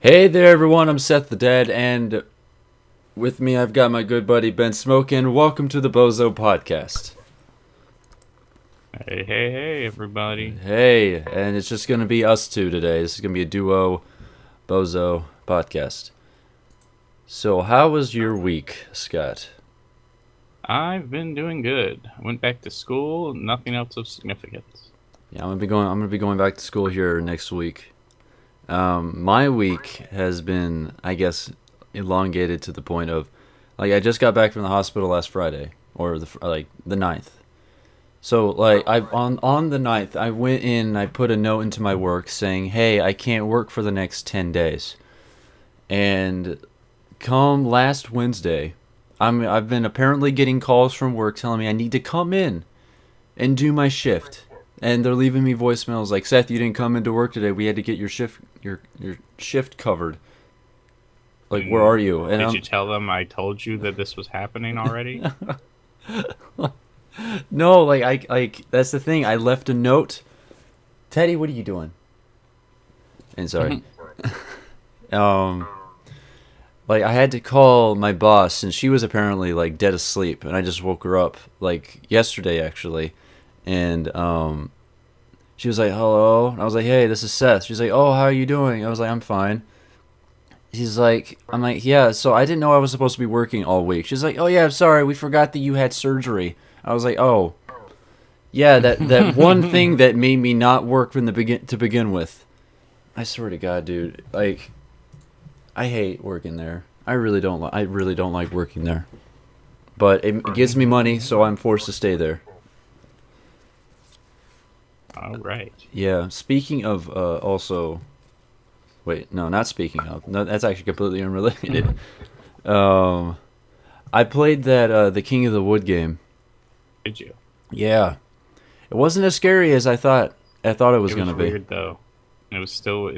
Hey there, everyone. I'm Seth the Dead, and with me I've got my good buddy Ben Smokin. Welcome to the BOZO Podcast. Hey, everybody. Hey, and it's just going to be us two today. This is going to be a duo BOZO podcast. So, how was your week, Scott? I've been doing good. I went back to school, nothing else of significance. Yeah, I'm gonna be going back to school here next week. My week has been, I guess, elongated to the point of, I just got back from the hospital last Friday, or the 9th. So, on the 9th, I went in and I put a note into my work saying, hey, I can't work for the next 10 days. And come last Wednesday, I've been apparently getting calls from work telling me I need to come in and do my shift. And they're leaving me voicemails like, Seth, you didn't come into work today. We had to get your shift covered. Like, where are you? And Did you tell them I told you that this was happening already? No, that's the thing. I left a note. Teddy, what are you doing? And sorry. I had to call my boss, and she was apparently dead asleep, and I just woke her up yesterday actually, and she was like, hello. And I was like, hey, this is Seth. She's like, oh, how are you doing? I was like, I'm fine. I'm like, yeah, so I didn't know I was supposed to be working all week. She's like, oh yeah, I'm sorry, we forgot that you had surgery. I was like, oh, yeah, that one thing that made me not work from to begin with. I swear to God, dude, I hate working there. I really don't like working there. But it gives me money, so I'm forced to stay there. All right. Yeah, speaking of also... Wait, no, not speaking of. No, that's actually completely unrelated. I played that the King of the Wood game. Did you? Yeah. It wasn't as scary as I thought it was going to be. It was weird, though. It was still...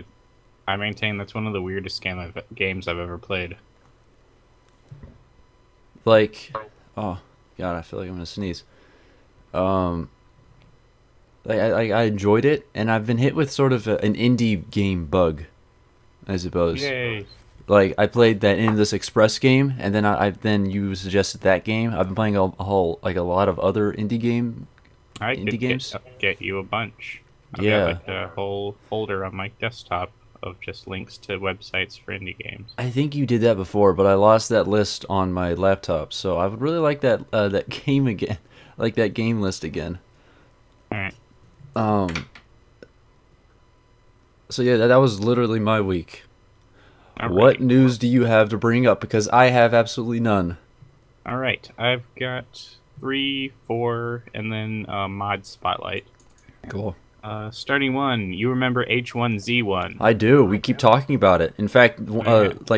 I maintain that's one of the weirdest games I've ever played. Oh, God, I feel like I'm going to sneeze. I enjoyed it, and I've been hit with sort of an indie game bug, I suppose. Yay. I played that Endless Express game, and then you suggested that game. I've been playing a lot of other indie games. Get you a bunch. I've got a whole folder on my desktop of just links to websites for indie games. I think you did that before, but I lost that list on my laptop, so I would really like that game again, like that game list again. All right. So yeah, that was literally my week. All right. What news do you have to bring up? Because I have absolutely none. All right, I've got 3, 4, and then mod spotlight. Cool. Starting one, you remember H1Z1? I do. We keep talking about it. In fact,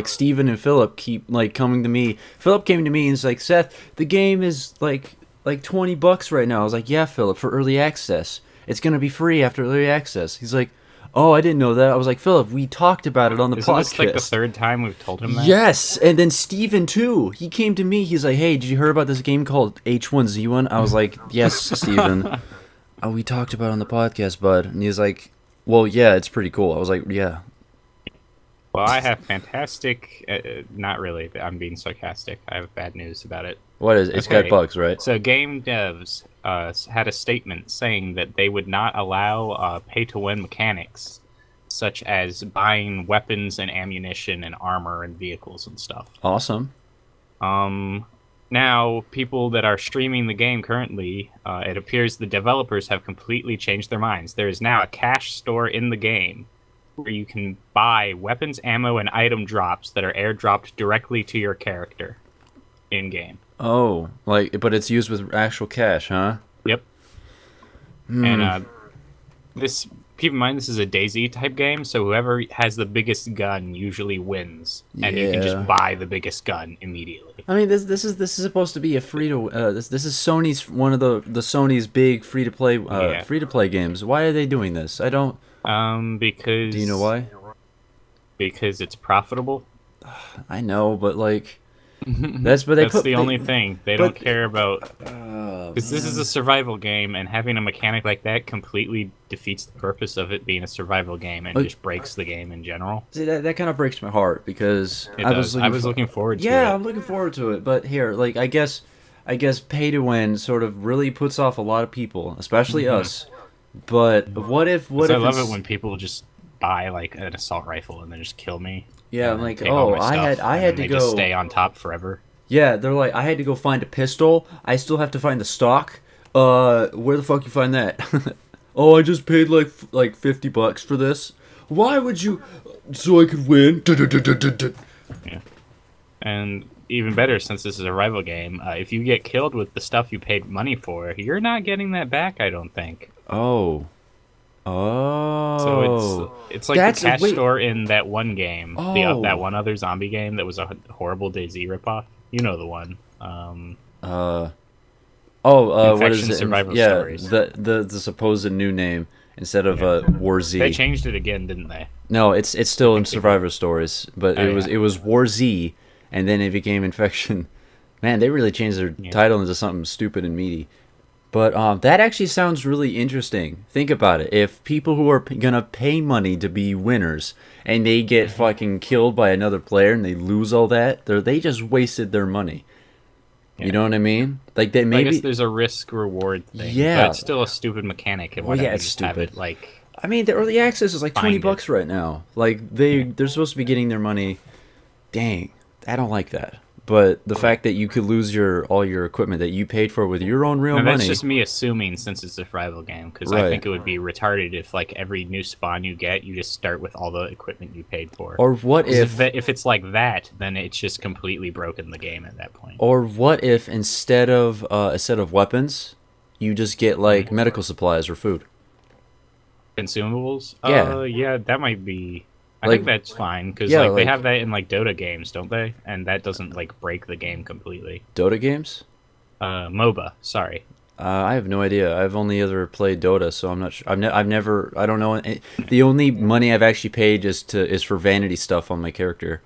Steven and Philip keep coming to me. Philip came to me and was like, Seth, the game is like $20 right now. I was like, yeah, Philip, for early access. It's gonna be free after early access. He's like, oh, I didn't know that. I was like, Philip, we talked about it on the podcast. Isn't this the third time we've told him that? Yes, and then Steven too. He came to me. He's like, hey, did you hear about this game called H1Z1? I was like, yes, Steven. We talked about it on the podcast, bud. And he's like, well, yeah, it's pretty cool. I was like, yeah. Well, I have fantastic... not really, but I'm being sarcastic. I have bad news about it. What is it? It's got bugs, right? So game devs had a statement saying that they would not allow pay-to-win mechanics, such as buying weapons and ammunition and armor and vehicles and stuff. Awesome. Now, people that are streaming the game currently, it appears the developers have completely changed their minds. There is now a cash store in the game where you can buy weapons, ammo, and item drops that are airdropped directly to your character in-game. Oh, but it's used with actual cash, huh? Yep. And keep in mind, this is a DayZ type game, so whoever has the biggest gun usually wins, and you can just buy the biggest gun immediately. I mean, this is supposed to be a free to this is Sony's one of the Sony's big free to play games. Why are they doing this? I don't. Because... Do you know why? Because it's profitable. I know, but That's the only thing they don't care about. Because this is a survival game, and having a mechanic like that completely defeats the purpose of it being a survival game and just breaks the game in general. See, that kind of breaks my heart because I was looking forward to it. Yeah, I'm looking forward to it. But here, like, I guess pay to win sort of really puts off a lot of people, especially us. But what if I love it when people just buy like an assault rifle and then just kill me. Yeah, I'm like, oh, I had to go. Just stay on top forever. Yeah, they're like, I had to go find a pistol. I still have to find the stock. Where the fuck you find that? Oh, I just paid like $50 for this. Why would you? So I could win. Yeah. And even better, since this is a rival game, if you get killed with the stuff you paid money for, you're not getting that back, I don't think. Oh. So it's like the cash store in that one game, that one other zombie game that was a horrible DayZ ripoff. You know the one. What is it? Survival Stories. The supposed new name instead of War Z. They changed it again, didn't they? No, it's still in Survivor Stories, but it was War Z, and then it became Infection. Man, they really changed their title into something stupid and meaty. But that actually sounds really interesting. Think about it. If people who are gonna pay money to be winners and they get fucking killed by another player and they lose all that, they just wasted their money. You know what I mean? Like they maybe. I guess there's a risk reward thing. Yeah, but it's still a stupid mechanic. And it's stupid. Like, I mean, the early access is like $20 right now. Like they're supposed to be getting their money. Dang, I don't like that. But the fact that you could lose all your equipment that you paid for with your own real money. That's just me assuming, since it's a survival game, because I think it would be retarded if like every new spawn you get, you just start with all the equipment you paid for. Or what if it's like that, then it's just completely broken the game at that point. Or what if instead of weapons, you just get like medical supplies or food, consumables? Yeah, that might be. I think that's fine, because they have that in like Dota games, don't they? And that doesn't like break the game completely. Dota games? MOBA. Sorry. I have no idea. I've only ever played Dota, so I'm not sure. I've never. I don't know. The only money I've actually paid is for vanity stuff on my character.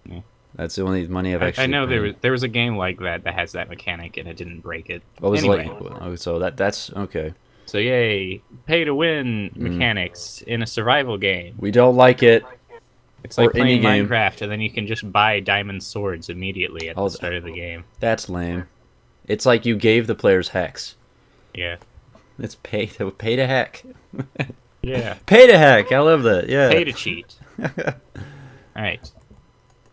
Yeah. That's the only money I've actually. I know there was a game like that has that mechanic and it didn't break it. What was so that's okay. So yay, pay to win mechanics in a survival game. We don't like it. It's like playing Minecraft, and then you can just buy diamond swords immediately at the start of the game. That's lame. It's like you gave the players hacks. Yeah. It's pay to hack. Yeah. Pay to hack. I love that. Yeah. Pay to cheat. All right.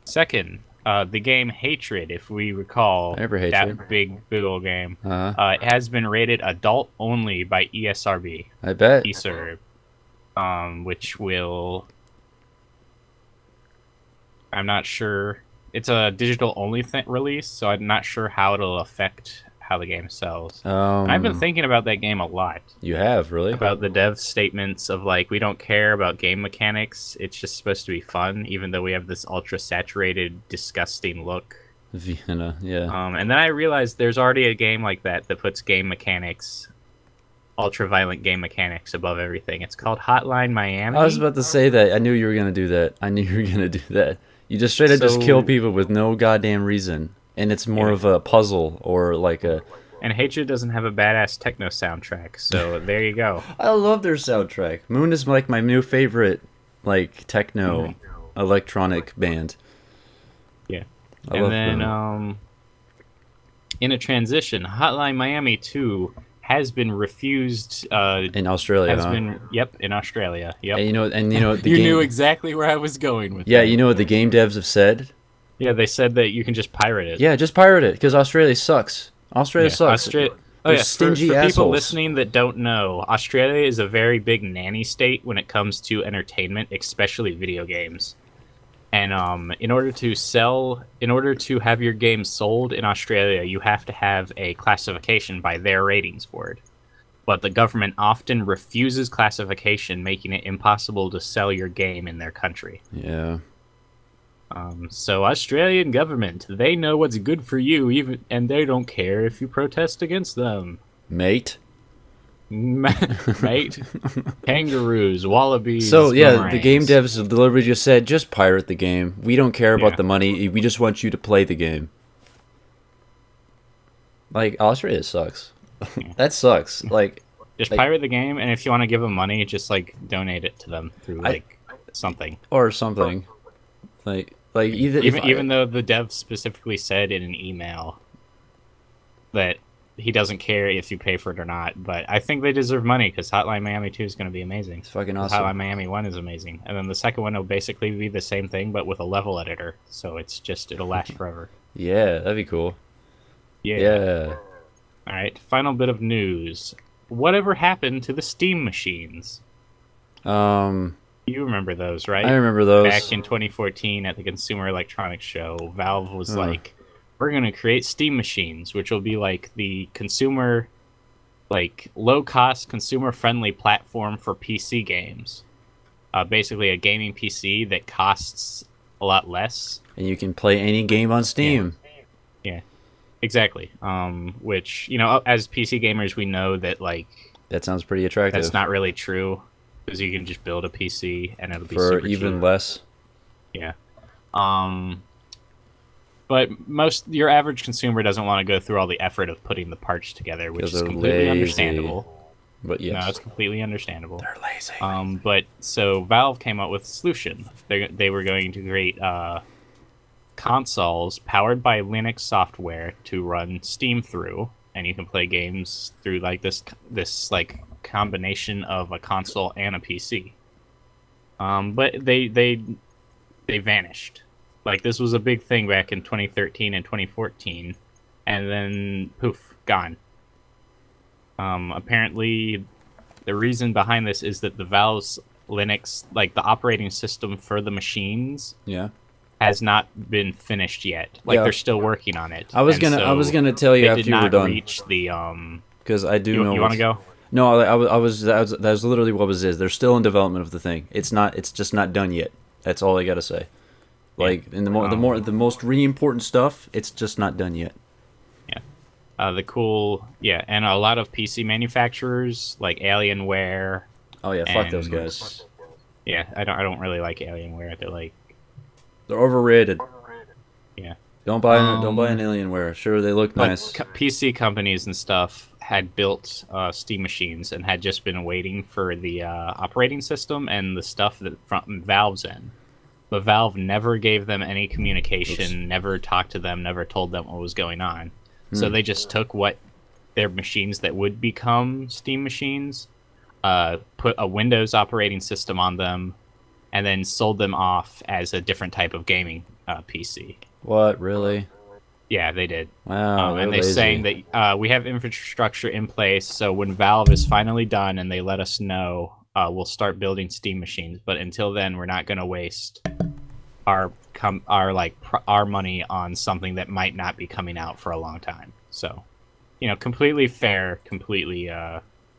Second, the game Hatred, if we recall, that big old game, it has been rated adult only by ESRB. I bet. ESRB, which will. I'm not sure. It's a digital only release, so I'm not sure how it'll affect how the game sells. I've been thinking about that game a lot. You have, really? About the dev statements of like, we don't care about game mechanics, it's just supposed to be fun, even though we have this ultra saturated, disgusting look. Vienna, yeah. And then I realized there's already a game like that puts game mechanics, ultra violent game mechanics above everything. It's called Hotline Miami. I was about to say that. I knew you were gonna do that. You just straight up just kill people with no goddamn reason. And it's more of a puzzle or like a... And Hatred doesn't have a badass techno soundtrack, so there you go. I love their soundtrack. Moon is like my new favorite, like, techno electronic band. Yeah. And then, in a transition, Hotline Miami 2 has been refused... in Australia, in Australia, yep. And you know the you game... knew exactly where I was going with that. Yeah, you know what the game devs have said? Yeah, they said that you can just pirate it. Yeah, just pirate it, because Australia sucks. Australia sucks. Stingy for people listening that don't know, Australia is a very big nanny state when it comes to entertainment, especially video games. And in order to have your game sold in Australia, you have to have a classification by their ratings board. But the government often refuses classification, making it impossible to sell your game in their country. Yeah. So Australian government, they know what's good for you, and they don't care if you protest against them. Mate. Right? Kangaroos, wallabies, So yeah, the game boomerangs. devs literally just said, just pirate the game. We don't care about Yeah. the money. We just want you to play the game. Like Australia sucks. Yeah. That sucks. Just Like pirate the game, and if you want to give them money, just like donate it to them through I like something. or something. Like either if Even though the dev specifically said in an email that he doesn't care if you pay for it or not, but I think they deserve money because Hotline Miami 2 is going to be amazing. it's fucking 'Cause awesome. Hotline Miami 1 is amazing, and then the second one will basically be the same thing but with a level editor, so it'll last forever. Yeah, that'd be cool. Yeah. Yeah. All right. Final bit of news. Whatever happened to the Steam machines? You remember those, right? I remember those. Back in 2014 at the Consumer Electronics Show, Valve was Huh. like, we're going to create Steam machines, which will be like the consumer, like low-cost, consumer-friendly platform for PC games. Basically, a gaming PC that costs a lot less. And you can play any game on Steam. Yeah, exactly. Which, you know, as PC gamers, we know that like That sounds pretty attractive. that's not really true because you can just build a PC and it'll be for super even cheap. less. Yeah. But your average consumer doesn't want to go through all the effort of putting the parts together, which 'Cause is they're completely lazy. understandable. But yes. No, it's completely understandable. They're lazy. But so Valve came up with a solution. They were going to create consoles powered by Linux software to run Steam through, and you can play games through like this like combination of a console and a PC. But they vanished. Like this was a big thing back in 2013 and 2014, and then poof, gone. Apparently, the reason behind this is that the Valve's Linux, like the operating system for the machines, Yeah. has not been finished yet. Like Yeah. they're still working on it. I was And gonna tell you they after did you were not done, reach the because I do know. You want to go? No, I was that was literally what was is. They're still in development of the thing. It's not. It's just not done yet. That's all I gotta say. Like in the most really important stuff, it's just not done yet. And a lot of PC manufacturers like Alienware. Oh yeah, fuck those And- guys. Yeah, I don't really like Alienware. They're like, They're overrated. yeah. Don't buy an Alienware. Sure, they look But nice. PC companies and stuff had built Steam machines and had just been waiting for the operating system and the stuff that from Valve's in. But Valve never gave them any communication, never talked to them, never told them what was going on. So they just took what their machines that would become Steam machines, put a Windows operating system on them, and then sold them off as a different type of gaming PC. What really? Yeah, they did. Wow, And they're lazy. saying that we have infrastructure in place, so when Valve is finally done and they let us know, we'll start building Steam machines. But until then, we're not going to waste our money on something that might not be coming out for a long time. So, you know, completely fair, completely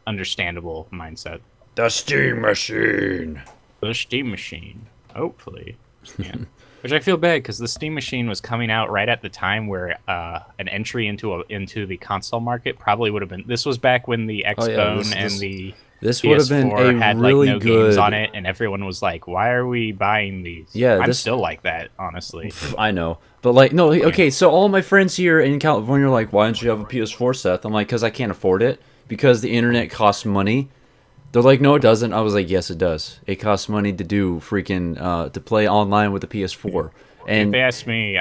understandable mindset. The Steam Machine. The Steam machine, hopefully. Yeah. Which I feel bad because the Steam machine was coming out right at the time where an entry into the console market probably would have been. This was back when the Xbone and the This would have been PS4 a had really like no good. games on it, and everyone was like, "Why are we buying these?" Yeah, I'm this- still like that, honestly. I know, but like, no, okay. So all my friends here in California are like, "Why don't you have a PS4, Seth?" I'm like, "Cause I can't afford it. Because the internet costs money." They're like, "No, it doesn't." I was like, "Yes, it does. It costs money to do freaking to play online with the PS4." If And they ask me,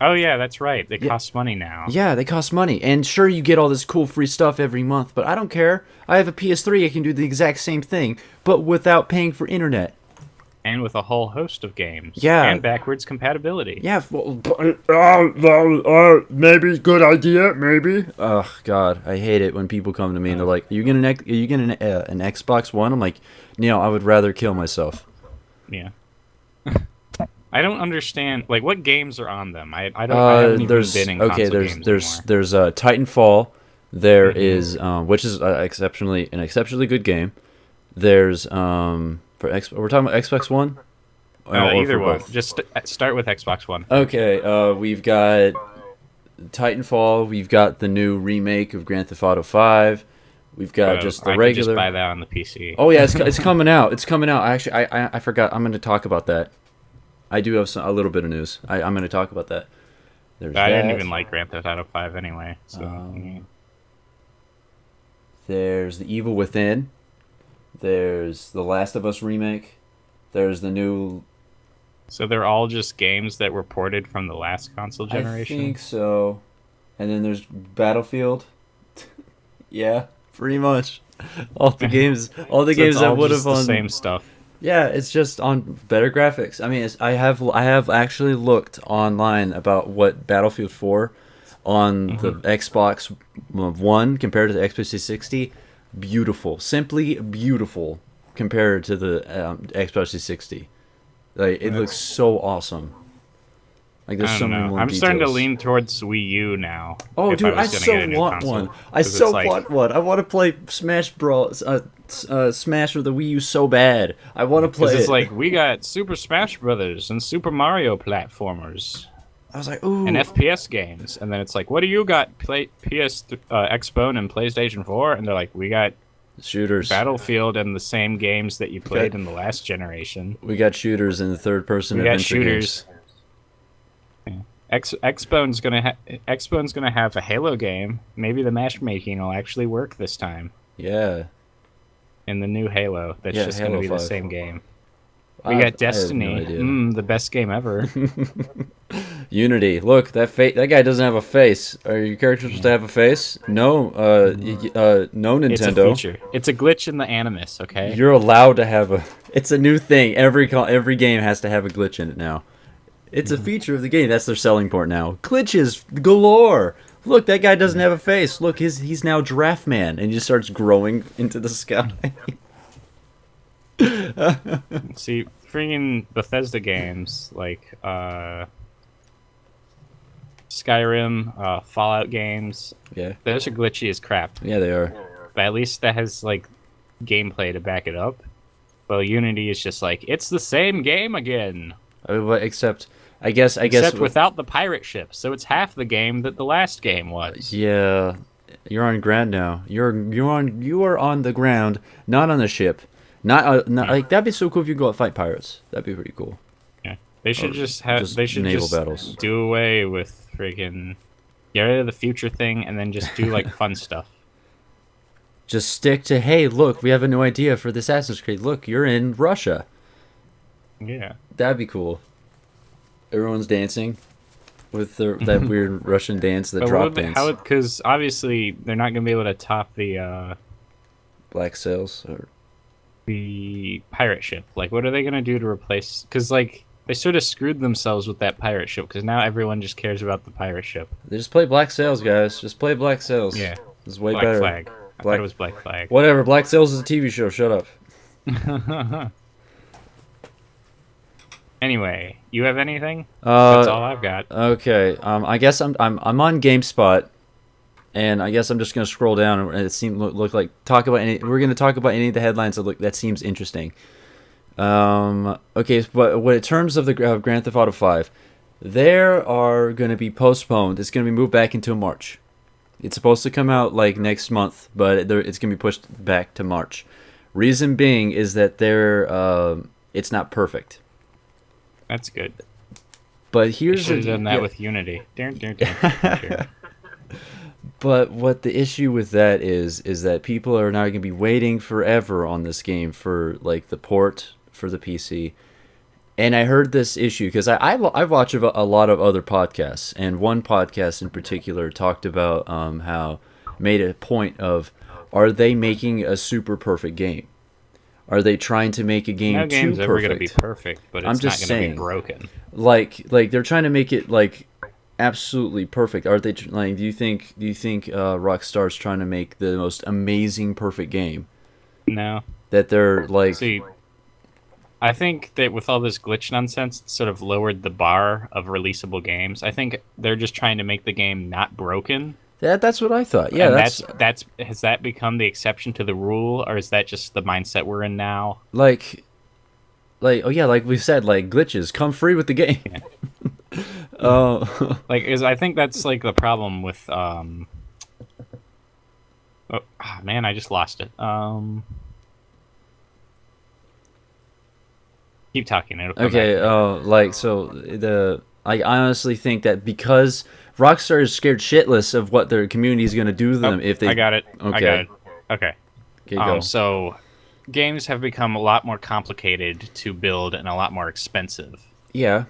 oh yeah, that's right. They cost money now. yeah, they cost money. And sure, you get all this cool free stuff every month, but I don't care. I have a PS3. I can do the exact same thing, but without paying for internet. And with a whole host of games. Yeah. And backwards compatibility. Yeah, maybe good idea, maybe. Ugh, God, I hate it when people come to me and they're like, "Are you getting an Xbox One?" I'm like, "No, I would rather kill myself." Yeah. I don't understand. Like, what games are on them? I haven't even been in console games anymore. there's Titanfall. There is which is an exceptionally good game. There's we're talking about Xbox One. Or Either for one. both? Just start with Xbox One. Okay, we've got Titanfall. We've got the new remake of Grand Theft Auto 5. We've got just the I could just regular. buy that on the PC. Oh yeah, it's coming out. It's coming out. Actually, I forgot. I'm going to talk about that. I do have a little bit of news. I'm going to talk about that. There's I that. didn't even like Grand Theft Auto 5 anyway. So. There's The Evil Within. There's the Last of Us remake. There's the new. So they're all just games that were ported from the last console generation? I think so. And then there's Battlefield. Yeah, pretty much. All the games that would have the on same stuff. Yeah, it's just on better graphics. I mean, I have actually looked online about what Battlefield 4 on the Xbox One compared to the Xbox 360. Beautiful, simply beautiful compared to the Xbox 360. Like it looks so awesome. Like there's so many more I'm details. starting to lean towards Wii U now. Oh, dude, I so want one. I so want one. I want to play Smash Bros. Smash with the Wii U so bad. I want to play it. It's like we got Super Smash Brothers and Super Mario platformers. I was like, ooh. And FPS games, and then it's like, what do you got? Xbone and PlayStation 4, and they're like, we got shooters, Battlefield, and the same games that you played in the last generation. We got shooters in the third-person. We got shooters. Yeah. Xbone's gonna have a Halo game. Maybe the matchmaking will actually work this time. Yeah. In the new Halo, that's just Halo gonna be 5. the same game. We got Destiny, the best game ever. Unity. Look, that guy doesn't have a face. Are your characters supposed to have a face? No. No, Nintendo. It's a feature. It's a glitch in the Animus. Okay. You're allowed to have a. It's a new thing. Every game has to have a glitch in it now. It's a feature of the game. That's their selling point now. Glitches galore. Look, that guy doesn't have a face. Look, he's now Giraffe Man, and he just starts growing into the sky. See, freaking Bethesda games like Skyrim, Fallout games. Yeah, those are glitchy as crap. Yeah, they are. But at least that has like gameplay to back it up. Well, Unity is just like it's the same game again. Except, I guess without the pirate ship, so it's half the game that the last game was. Yeah, you're on ground now. You are on the ground, not on the ship. Not like that'd be so cool if you go out fight pirates. That'd be pretty cool. Yeah, they should naval battles. Do away with freaking get rid of the future thing and then just do like fun stuff. Just stick to hey, look, we have a new idea for the Assassin's Creed. Look, you're in Russia. Yeah, that'd be cool. Everyone's dancing with that weird Russian dance, the drop dance. Because obviously they're not gonna be able to top the Black Sails or the pirate ship. Like, what are they gonna do to replace? Because like they sort of screwed themselves with that pirate ship. Because now everyone just cares about the pirate ship. They just play Black Sails, guys. Just play Black Sails. Yeah, it's way Black better. Flag. I thought it was Black Flag. Whatever. Black Sails is a TV show. Shut up. Anyway, you have anything? That's all I've got. Okay. I guess I'm on GameSpot, and I guess I'm just gonna scroll down and it seemed look like we're gonna talk about any of the headlines that seems interesting. Okay, but in terms of the Grand Theft Auto 5, there are gonna be postponed. It's gonna be moved back into March. It's supposed to come out like next month, but it's gonna be pushed back to March. Reason being is that it's not perfect. That's good. But here's should have done that with Unity. But what the issue with that is that people are now going to be waiting forever on this game for like the port for the PC. And I heard this issue because I watch a lot of other podcasts, and one podcast in particular talked about how made a point of, are they making a super perfect game? Are they trying to make a game no too game's perfect? ever going to be perfect, but it's not going to be broken. Like they're trying to make it like absolutely perfect. Are they like? Do you think Rockstar's trying to make the most amazing perfect game? No. That they're like. See, I think that with all this glitch nonsense, it's sort of lowered the bar of releasable games. I think they're just trying to make the game not broken. That's what I thought. Yeah, that's has that become the exception to the rule, or is that just the mindset we're in now? Like oh yeah, like we said, like glitches come free with the game. Yeah. I think that's like the problem with Man, I just lost it. Keep talking. It'll come Okay, back to me. I honestly think that because Rockstar is scared shitless of what their community is going to do to Oh, them if I they. got it. I got Okay, it. Okay. okay, go. So games have become a lot more complicated to build and a lot more expensive. Yeah,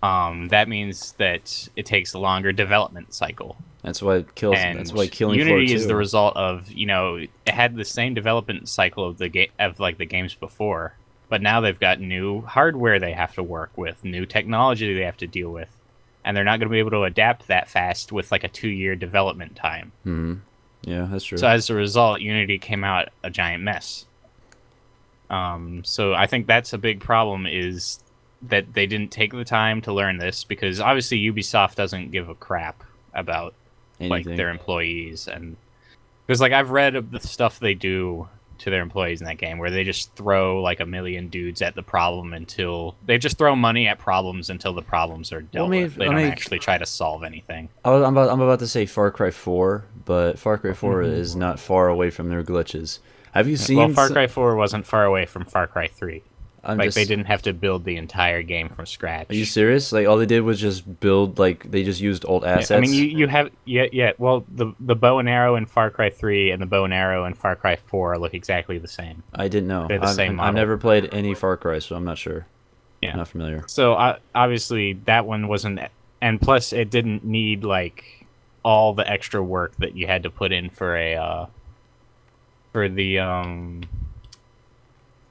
That means that it takes a longer development cycle. that's why it kills. That's And why Killing Floor Unity is the 2. result of, it had the same development cycle of the games before, but now they've got new hardware they have to work with, new technology they have to deal with, and they're not going to be able to adapt that fast with like a 2-year development time. Hmm. Yeah, that's true. So as a result, Unity came out a giant mess. So I think that's a big problem, is that they didn't take the time to learn this, because obviously Ubisoft doesn't give a crap about like Anything. their employees, and because like I've read of the stuff they do to their employees in that game, where they just throw like a million dudes at the problem until they just throw money at problems until the problems are dealt with. They don't actually try to solve anything. I'm about to say Far Cry 4, but Far Cry 4 is not far away from their glitches. Have you seen? Well, Far Cry 4 wasn't far away from Far Cry 3. They didn't have to build the entire game from scratch. Are you serious? Like all they did was just build. Like they just used old assets. I mean, you have Well, the bow and arrow in Far Cry 3 and the bow and arrow in Far Cry 4 look exactly the same. I didn't know. They're the same model. I've never played any Far Cry, so I'm not sure. Yeah, I'm not familiar. So obviously that one wasn't, and plus it didn't need like all the extra work that you had to put in for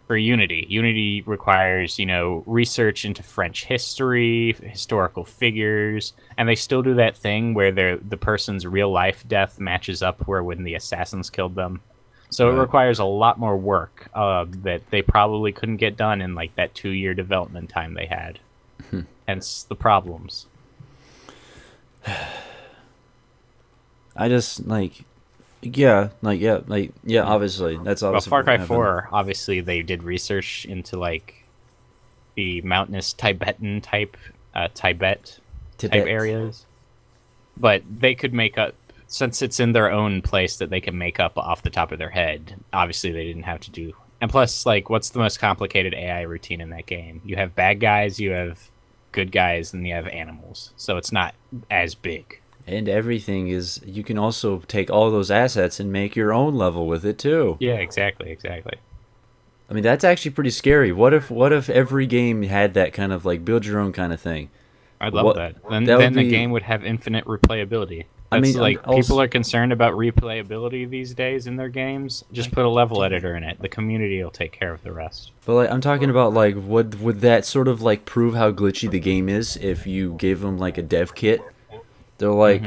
Unity. Unity requires, research into French history, historical figures, and they still do that thing where the person's real life death matches up where when the assassins killed them. So Right. it requires a lot more work that they probably couldn't get done in like that 2-year development time they had. Hence the problems. I just obviously that's Well, obviously Far Cry happened. 4, obviously they did research into like the mountainous Tibetan Tibet type areas, but they could make up, since it's in their own place that they can make up off the top of their head. Obviously they didn't have to do, and plus, like, what's the most complicated AI routine in that game? You have bad guys, you have good guys, and you have animals, so it's not as big. And everything is. You can also take all those assets and make your own level with it too. Yeah, exactly. I mean, that's actually pretty scary. What if every game had that kind of like build your own kind of thing? I'd love What- that. Then that would then the be- game would have infinite replayability. I That's mean, like also- people are concerned about replayability these days in their games. Just put a level editor in it. The community will take care of the rest. But like, I'm talking about like, would that sort of like prove how glitchy the game is if you gave them like a dev kit? They're like,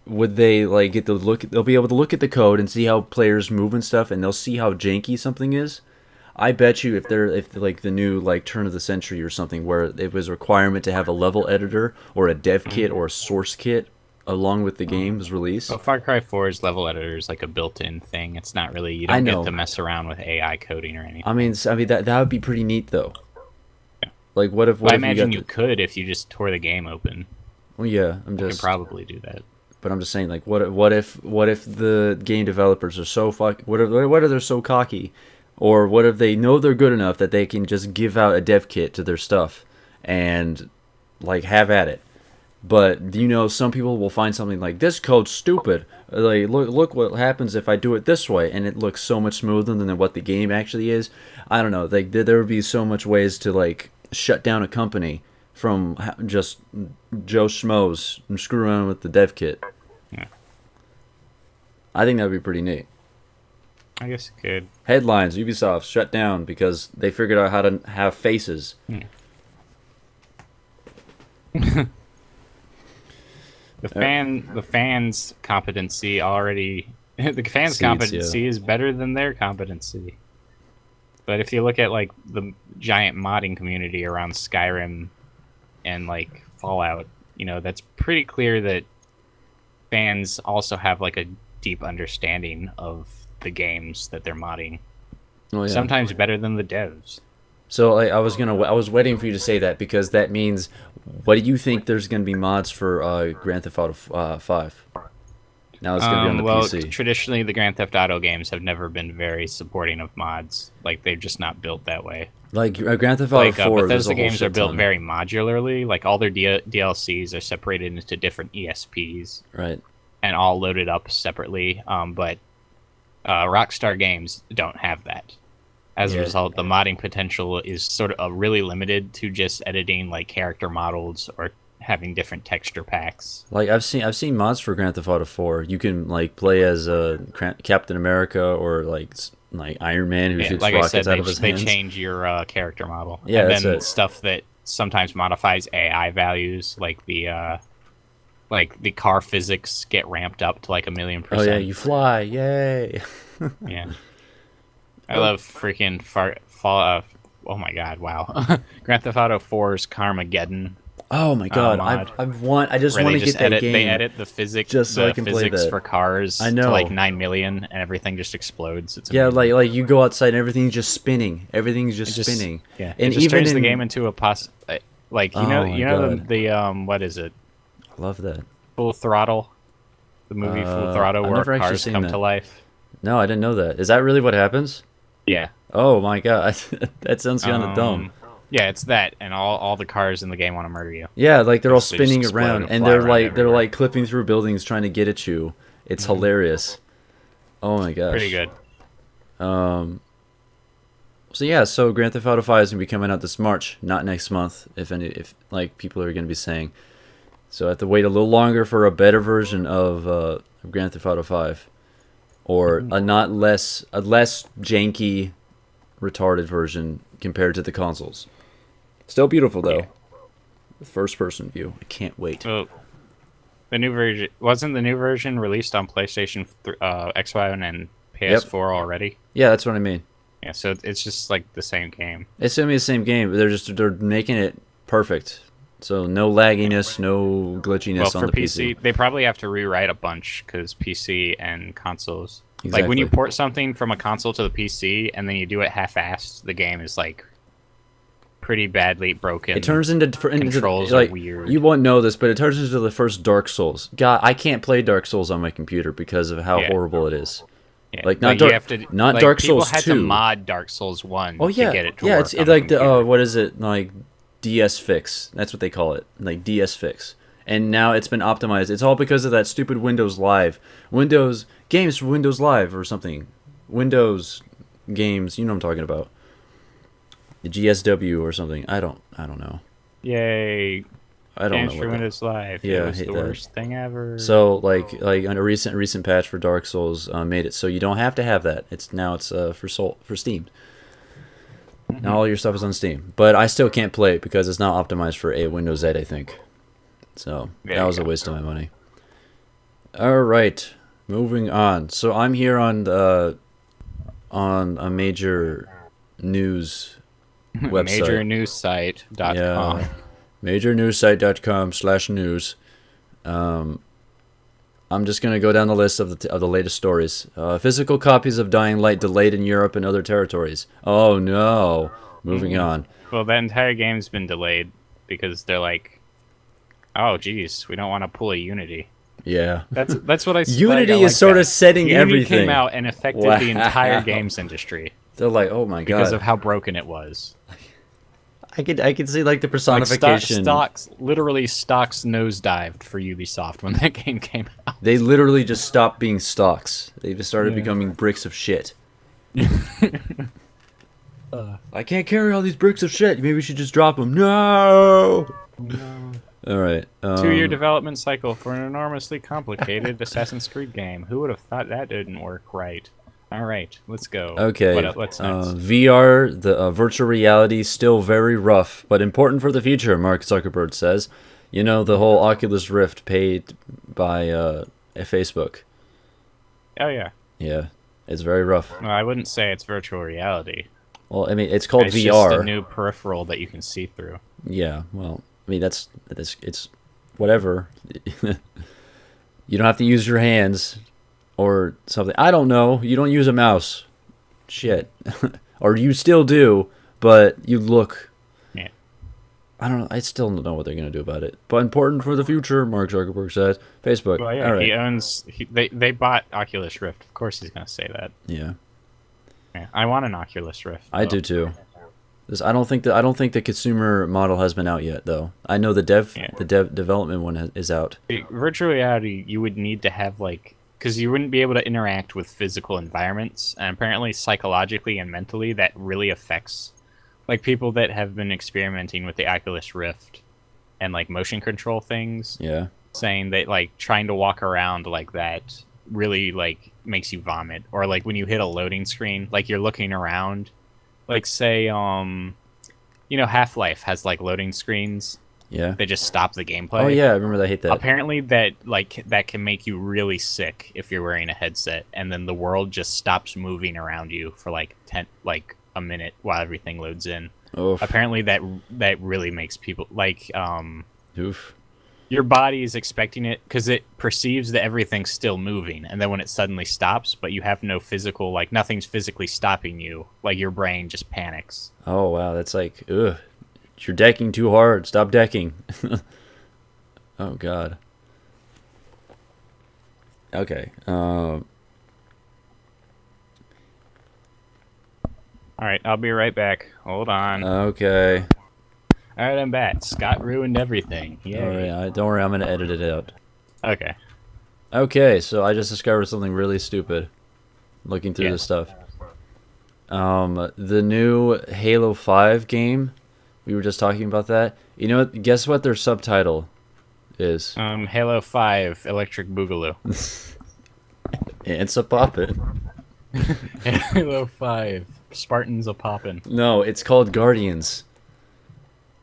would they like get to look? They'll be able to look at the code and see how players move and stuff, and they'll see how janky something is. I bet you if like the new like turn of the century or something where it was a requirement to have a level editor or a dev kit or a source kit along with the game's release. Well, Far Cry 4's level editor is like a built-in thing. It's not really, you I don't know. get to mess around with AI coding or anything. I mean that would be pretty neat though. Yeah. Like what if Well, I if imagine you you got could if you just tore the game open. well, yeah, I'm You could just probably do that. but I'm just saying like what if the game developers are so what if they're so cocky, or what if they know they're good enough that they can just give out a dev kit to their stuff and like have at it. But some people will find something like this code's stupid. Like look what happens if I do it this way, and it looks so much smoother than what the game actually is. I don't know. Like there would be so much ways to like shut down a company from just Joe Schmoes and screw around with the dev kit. Yeah. I think that would be pretty neat. I guess it could. Headlines: Ubisoft shut down because they figured out how to have faces. The fans' competency already. The fans' Seeds, competency is better than their competency. But if you look at like the giant modding community around Skyrim and like Fallout, that's pretty clear that fans also have like a deep understanding of the games that they're modding. Oh, yeah. Sometimes better than the devs. So like, I was waiting for you to say that because that means, what do you think there's gonna be mods for Grand Theft Auto 5? Now it's gonna be on the PC. Traditionally, the Grand Theft Auto games have never been very supporting of mods. Like, they're just not built that way. Like Grand Theft Auto 4, Bethesda games are built very modularly. Like, all their DLCs are separated into different ESPs. Right. And all loaded up separately. But Rockstar games don't have that. As a result, the modding potential is sort of really limited to just editing like character models or having different texture packs. Like I've seen mods for Grand Theft Auto 4. You can like play as Captain America or like Iron Man who shoots rockets out of his hands. They change your character model. Yeah, and that's then it. Stuff that sometimes modifies AI values, like the car physics get ramped up to like 1,000,000%. Oh yeah, you fly! Yay! Yeah. I love freaking oh my god! Wow, Grand Theft Auto 4's Carmageddon. Oh my god! I just want to get that game. They edit the physics just so I can play that for cars to like 9 million, and everything just explodes. It's yeah, amazing. like you go outside and everything's just spinning. Everything's just spinning. Yeah, and it just even turns the game into a what is it? I love that. Full Throttle, the movie Full Throttle, where cars come to life. No, I didn't know that. Is that really what happens? Yeah. Oh my god, that sounds kind of dumb. Yeah, it's that, and all the cars in the game want to murder you. Yeah, like they're all spinning around, and they're everywhere. clipping through buildings trying to get at you. It's hilarious. Oh my gosh. Pretty good. So yeah, so Grand Theft Auto 5 is gonna be coming out this March, not next month. If like people are gonna be saying, so I have to wait a little longer for a better version of Grand Theft Auto 5, or a less janky, retarded version compared to the consoles. Still beautiful though. Yeah. First person view. I can't wait. Well, the new version wasn't the new version released on PlayStation, Xbox, and PS4 already. Yeah, that's what I mean. Yeah, so it's just like the same game. It's gonna be the same game, but they're making it perfect. So no lagginess, no glitchiness on the PC. They probably have to rewrite a bunch because PC and consoles. Exactly. Like when you port something from a console to the PC and then you do it half-assed, the game is like pretty badly broken. It turns into controls like, are weird. You won't know this, but it turns into the first Dark Souls. God, I can't play Dark Souls on my computer because of how horrible it is. Yeah. Like not Dark Souls 2. People had to mod Dark Souls 1 to get it to work. It's like what is it, like DS Fix? That's what they call it, like DS Fix. And now it's been optimized. It's all because of that stupid Windows Live. Windows games for Windows Live or something. Windows games, you know what I'm talking about. The GSW or something. I don't know. Yay. I don't games know. For Windows Live. Yeah, it was the worst thing ever. So like on a recent patch for Dark Souls made it so you don't have to have that. It's for Steam. Now all your stuff is on Steam, but I still can't play it because it's not optimized for a Windows 8, I think. So that was a waste of my money. All right, moving on. So I'm here on a major news website. Majornewssite.com. Yeah, majornewssite.com/news. I'm just gonna go down the list of the latest stories. Physical copies of Dying Light delayed in Europe and other territories. Oh no. Moving on. Well, that entire game's been delayed because they're like, oh geez, we don't want to pull a Unity. Yeah. That's what I. Unity is sort of setting Unity everything. Came out and affected the entire games industry. They're like, oh my god, because of how broken it was. I could see like the personification. Stocks nosedived for Ubisoft when that game came out. They literally just stopped being stocks. They just started becoming bricks of shit. I can't carry all these bricks of shit. Maybe we should just drop them. No. All right. 2-year development cycle for an enormously complicated Assassin's Creed game. Who would have thought that didn't work right? All right, let's go. Okay. What's next? VR, the virtual reality, still very rough, but important for the future, Mark Zuckerberg says. You know, the whole Oculus Rift paid by Facebook. Oh, yeah. Yeah, it's very rough. Well, I wouldn't say it's virtual reality. Well, I mean, it's called VR. It's just a new peripheral that you can see through. Yeah, well, I mean, it's whatever. You don't have to use your hands or something. I don't know. You don't use a mouse. Shit. Or you still do, but you look I don't know. I still don't know what they're gonna do about it. But important for the future, Mark Zuckerberg says. Facebook. Well, yeah, All right. he owns. They bought Oculus Rift. Of course, he's gonna say that. Yeah, Yeah, I want an Oculus Rift. I do too. I don't think the consumer model has been out yet, though. I know the development one is out. Virtual reality, you would need to have because you wouldn't be able to interact with physical environments, and apparently psychologically and mentally that really affects people that have been experimenting with the Oculus Rift and motion control things. Yeah. Saying that trying to walk around like that really makes you vomit, or when you hit a loading screen, you're looking around. Say, Half-Life has loading screens. Yeah. They just stop the gameplay. Oh yeah, I remember that. I hate that. Apparently, that can make you really sick if you're wearing a headset, and then the world just stops moving around you for a minute while everything loads in. Oof. Apparently, that really makes people Oof. your body is expecting it because it perceives that everything's still moving, and then when it suddenly stops, but you have no physical, nothing's physically stopping you, your brain just panics. Oh wow, that's ugh. You're decking too hard. Stop decking. Oh god. Okay. All right, I'll be right back. Hold on. Okay. All right, I'm back. Scott ruined everything. Yay. All right. Don't worry. I'm gonna edit it out. Okay. Okay. So I just discovered something really stupid. Looking through this stuff. The new Halo 5 game. We were just talking about that. You know what? Guess what their subtitle is? Halo 5 Electric Boogaloo. It's a poppin'. Halo 5 Spartans a poppin'. No, it's called Guardians.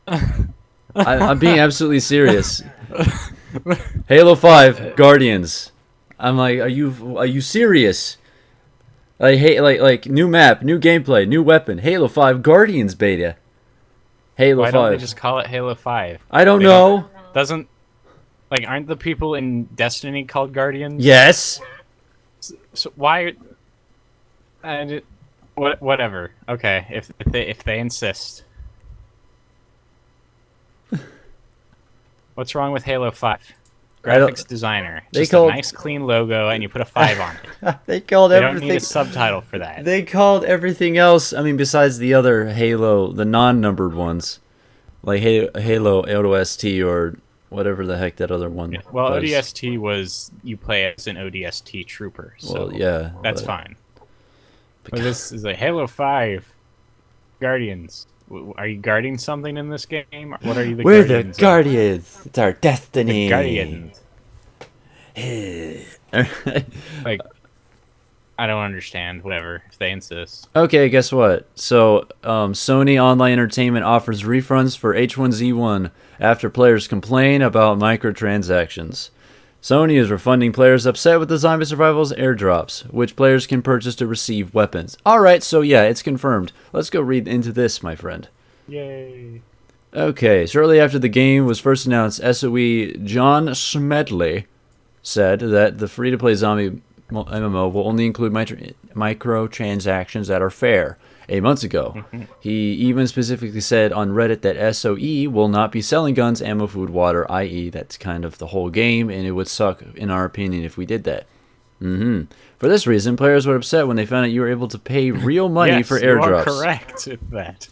I'm being absolutely serious. Halo 5 Guardians. I'm like, are you serious? New map, new gameplay, new weapon. Halo 5 Guardians beta. Halo 5. Why don't they just call it Halo 5? I don't know. Doesn't aren't the people in Destiny called Guardians? Yes. So why? Whatever. Okay, if they insist. What's wrong with Halo 5? Graphics designer. Just a nice clean logo, and you put a 5 on it. They called everything. Don't need a subtitle for that. They called everything else. I mean, besides the other Halo, the non-numbered ones, like Halo ODST or whatever the heck that other one. Yeah. Well, was. ODST was you play as an ODST trooper. So well, yeah, that's fine. But this is a Halo 5 Guardians. Are you guarding something in this game? Or what are you the We're Guardians the Guardians. It's our destiny. The Guardians. I don't understand. Whatever. If they insist. Okay, guess what? So, Sony Online Entertainment offers refunds for H1Z1 after players complain about microtransactions. Sony is refunding players upset with the Zombie Survival's airdrops, which players can purchase to receive weapons. Alright, so yeah, it's confirmed. Let's go read into this, my friend. Yay. Okay, shortly after the game was first announced, SOE John Smedley said that the free-to-play zombie MMO will only include microtransactions that are fair. 8 months ago, he even specifically said on Reddit that SOE will not be selling guns, ammo, food, water, i.e. that's kind of the whole game, and it would suck, in our opinion, if we did that. For this reason, players were upset when they found out you were able to pay real money for airdrops. You are correct with that.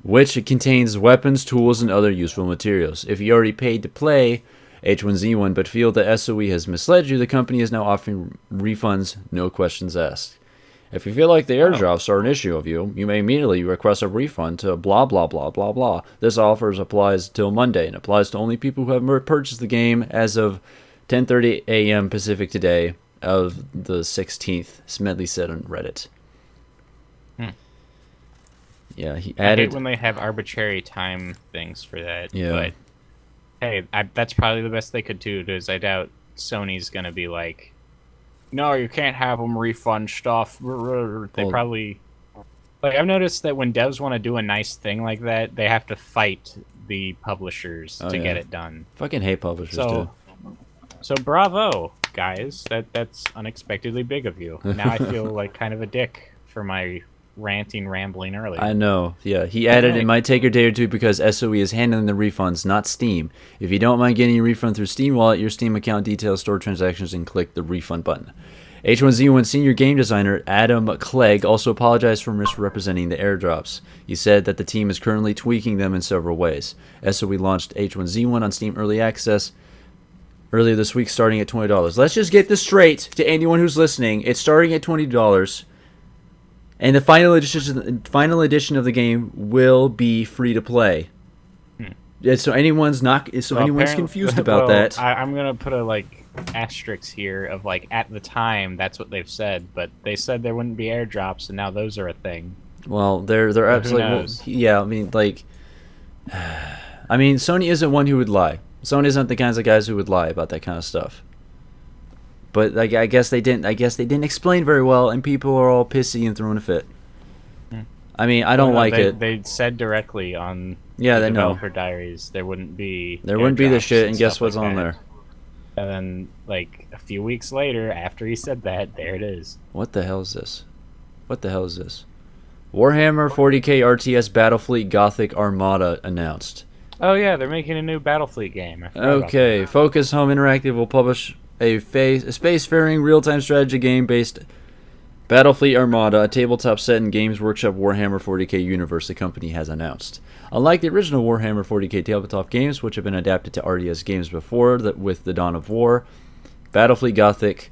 Which contains weapons, tools, and other useful materials. If you already paid to play H1Z1 but feel that SOE has misled you, the company is now offering refunds, no questions asked. If you feel like the airdrops are an issue of you, you may immediately request a refund to blah blah blah blah blah. This offer applies till Monday and applies to only people who have purchased the game as of 10:30 a.m. Pacific today of the 16th, Smedley said on Reddit. Yeah, he added... I hate when they have arbitrary time things for that. Yeah. But, hey, that's probably the best they could do, because I doubt Sony's going to be like, no, you can't have them refund stuff. They probably... I've noticed that when devs want to do a nice thing like that, they have to fight the publishers to get it done. Fucking hate publishers, too. So bravo, guys. That's unexpectedly big of you. Now I feel like kind of a dick for my ranting, rambling earlier. I know. Yeah, he added it might take a day or two because SOE is handling the refunds, not Steam. If you don't mind getting your refund through Steam Wallet, your Steam account details, store transactions, and click the refund button. H1Z1 senior game designer Adam Clegg also apologized for misrepresenting the airdrops. He said that the team is currently tweaking them in several ways. SOE launched H1Z1 on Steam Early Access earlier this week, starting at $20. Let's just get this straight to anyone who's listening. It's starting at $20, and the final edition of the game will be free to play. Yeah, so anyone's confused about that. I'm gonna put a asterisk here of at the time that's what they've said, but they said there wouldn't be airdrops, and now those are a thing. Well, they're absolutely yeah. I mean, Sony isn't one who would lie. Sony isn't the kinds of guys who would lie about that kind of stuff. But I guess they didn't explain very well, and people are all pissy and throwing a fit. I mean, I don't like it. They said directly on the developer diaries there wouldn't be the shit, and guess what's on there? And then a few weeks later, after he said that, there it is. What the hell is this? Warhammer 40k RTS Battlefleet Gothic Armada announced. Oh yeah, they're making a new Battlefleet game. Okay, Focus Home Interactive will publish a spacefaring real-time strategy game based Battlefleet Armada, a tabletop set in Games Workshop Warhammer 40k universe, the company has announced. Unlike the original Warhammer 40k tabletop games, which have been adapted to RTS games before with the Dawn of War, Battlefleet Gothic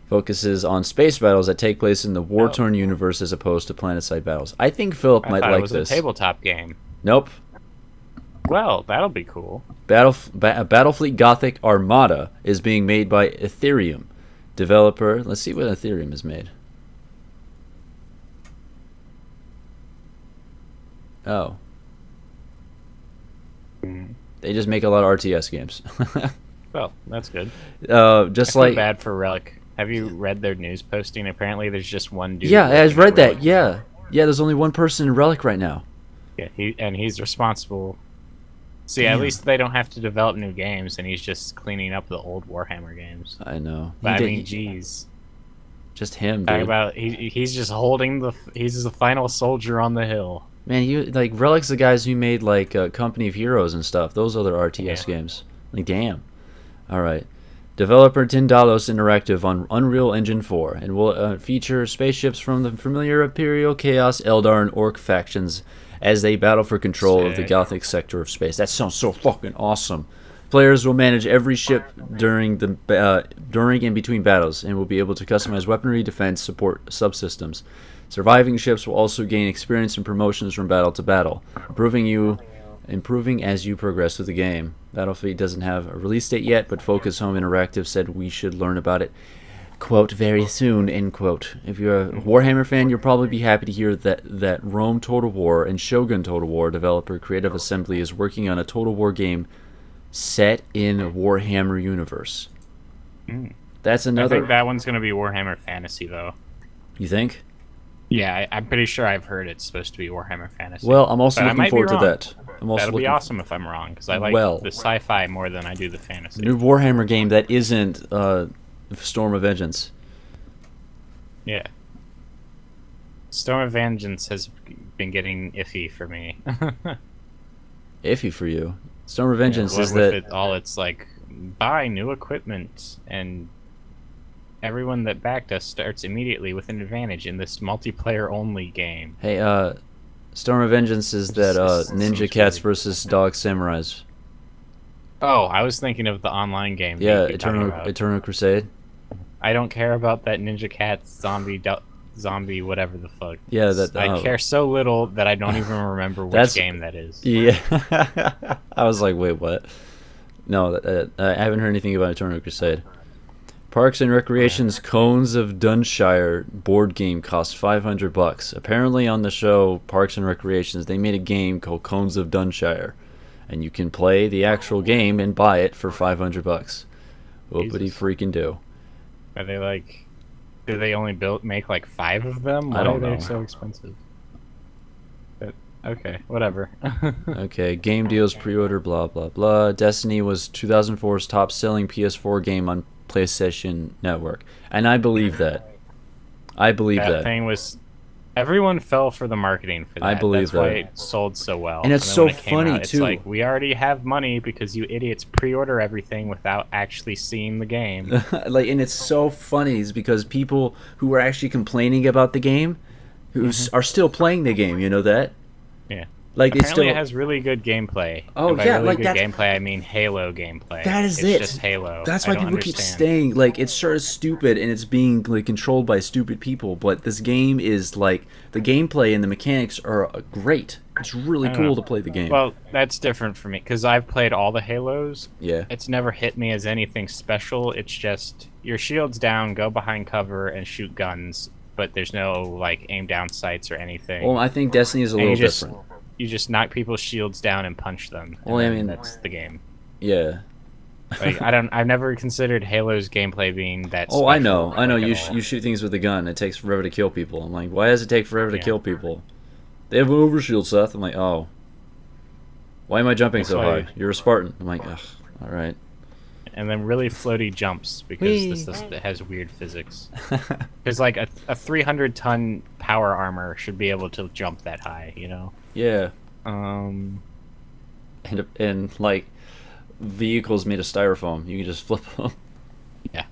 focuses on space battles that take place in the war-torn universe as opposed to planet-side battles. I think Philip might like this. It was a tabletop game. Nope. Well, that'll be cool. Battlefleet Gothic Armada is being made by Ethereum. Developer, let's see what Ethereum has made. Oh. They just make a lot of RTS games. Well, that's good. I feel bad for Relic. Have you read their news posting? Apparently there's just one dude. Yeah, I've read that. Yeah, there's only one person in Relic right now. Yeah, he's responsible. See, at least they don't have to develop new games, and he's just cleaning up the old Warhammer games. I know. But jeez. Just him, Talk dude. about he's just he's the final soldier on the hill. Man, Relic's the guys who made Company of Heroes and stuff. Those other RTS games. Damn. All right. Developer Tindalos Interactive on Unreal Engine 4 and will feature spaceships from the familiar Imperial, Chaos, Eldar, and Orc factions as they battle for control of the Gothic sector of space. That sounds so fucking awesome. Players will manage every ship during and between battles and will be able to customize weaponry, defense, support subsystems. Surviving ships will also gain experience and promotions from battle to battle, improving as you progress through the game. Battlefleet doesn't have a release date yet, but Focus Home Interactive said we should learn about it, quote, very soon, end quote. If you're a Warhammer fan, you'll probably be happy to hear that Rome Total War and Shogun Total War developer Creative Assembly is working on a Total War game set in a Warhammer universe. That's another... I think that one's going to be Warhammer Fantasy, though. You think? Yeah, I'm pretty sure I've heard it's supposed to be Warhammer Fantasy. Well, I'm also looking forward to that. That'll be awesome if I'm wrong, because I like the sci-fi more than I do the fantasy. New Warhammer game that isn't Storm of Vengeance. Yeah. Storm of Vengeance has been getting iffy for me. Iffy for you? Storm of Vengeance is with that... it's buy new equipment, and everyone that backed us starts immediately with an advantage in this multiplayer-only game. Hey, Storm of Vengeance is that Ninja Cats versus Dog Samurais. Oh, I was thinking of the online game. Yeah, Eternal Crusade. I don't care about that Ninja Cats zombie whatever the fuck. Yeah, I care so little that I don't even remember which game that is. Yeah. I was like, wait, what? No, I haven't heard anything about Eternal Crusade. Parks and Recreation's Cones of Dunshire board game cost $500. Apparently on the show Parks and Recreations, they made a game called Cones of Dunshire, and you can play the actual game and buy it for $500. Whoopity freaking do. Are they do they only make 5 of them? Why I don't know. Are they so expensive? But, okay, whatever. Okay, game deals, pre-order, blah blah blah. Destiny was 2004's top-selling PS4 game on PlayStation Network, and I believe that. That thing was Everyone fell for the marketing for that. I believe That's why that. it sold so well. And it's then so when it came funny, out, it's too. like, we already have money because you idiots pre-order everything without actually seeing the game. Like, and it's so funny is because people who are actually complaining about the game are still playing the game. You know that? Yeah. Like, it's Apparently still. it has really good gameplay. Oh, and by yeah, really like, good that's. gameplay, I mean Halo gameplay. That is it's it. Just Halo. That's I why don't people keep understand. saying like it's sure is stupid and it's being like controlled by stupid people. But this game is like the gameplay and the mechanics are great. It's really I don't cool know. to play the game. Well, that's different for me because I've played all the Halos. Yeah. It's never hit me as anything special. It's just your shield's down, go behind cover, and shoot guns. But there's no like aim down sights or anything. Well, I think Destiny is a And little you just different. you just knock people's shields down and punch them. Well, and I then mean- that's the game. Yeah. Like I've never considered Halo's gameplay being that. Oh, I special, know. I know. like, You at all. you shoot things with a gun. It takes forever to kill people. I'm like, why does it take forever to Yeah. kill people? They have an overshield, Seth. I'm like, oh. Why am I jumping That's so why- high? You're a Spartan. I'm like, ugh. All right. And then really floaty jumps because Whee! it has weird physics. Because like a 300-ton power armor should be able to jump that high, you know. Yeah. Um, And like vehicles made of styrofoam. You can just flip them. yeah.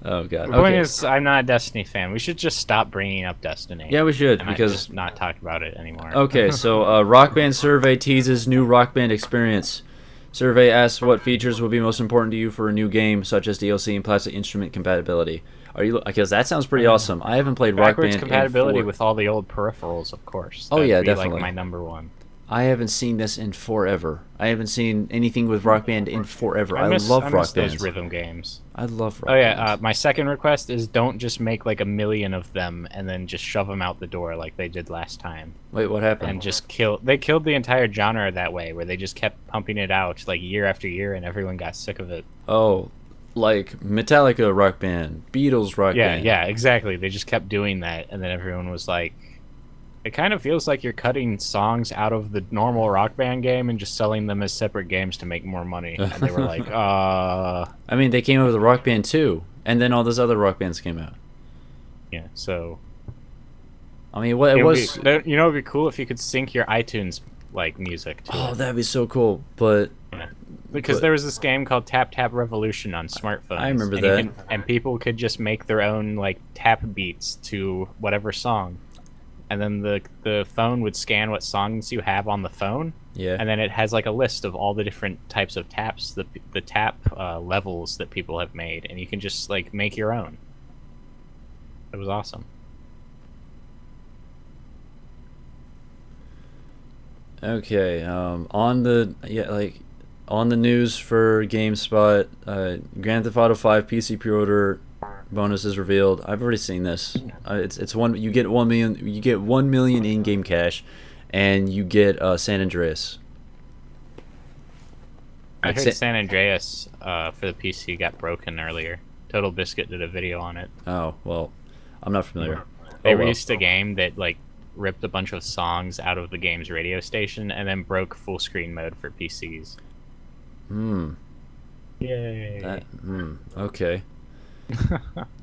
Oh god. The point Okay. is, I'm not a Destiny fan. We should just stop bringing up Destiny. Yeah, we should and because just not talk about it anymore. okay. So Rock Band survey teases new Rock Band experience. Survey asks what features will be most important to you for a new game, such as DLC and plastic instrument compatibility. Are you? Because that sounds pretty awesome. I haven't played Rock Backwards Band compatibility in with all the old peripherals, of course. Oh, That'd yeah, be, definitely. Like my number one. I haven't seen this in forever. I haven't seen anything with Rock Band in forever. I love I Rock miss Bands. those rhythm games. I love Rock Oh yeah, Bands. my second request is don't just make like 1 million of them and then just shove them out the door like they did last time, Wait, what happened? and just kill. They killed the entire genre that way, where they just kept pumping it out like year after year, and everyone got sick of it. Oh, like Metallica Rock Band, Beatles Rock Yeah, Band. yeah, exactly. They just kept doing that, and then everyone was like, it kind of feels like you're cutting songs out of the normal Rock Band game and just selling them as separate games to make more money. And they were like, I mean, they came out with a Rock Band 2, and then all those other Rock Bands came out. yeah. So I mean, what it was. you know, it'd be cool if you could sync your iTunes like music to Oh, it. that'd be so cool. But Because but- there was this game called Tap Tap Revolution on smartphones. I remember and you that. and people could just make their own like tap beats to whatever song, and then the phone would scan what songs you have on the phone, yeah, and then it has like a list of all the different types of taps, the tap levels that people have made, and you can just like make your own. It was awesome. okay. On the news for GameSpot, Grand Theft Auto 5 PC pre-order bonus is revealed. I've already seen this. It's one. You get 1 million. You get 1 million in-game cash, and you get San Andreas. I Like heard Sa- San Andreas for the PC got broken earlier. Total Biscuit did a video on it. Oh well, I'm not familiar. They Oh, well. released a game that like ripped a bunch of songs out of the game's radio station and then broke full screen mode for PCs. Hmm. Yay! Okay.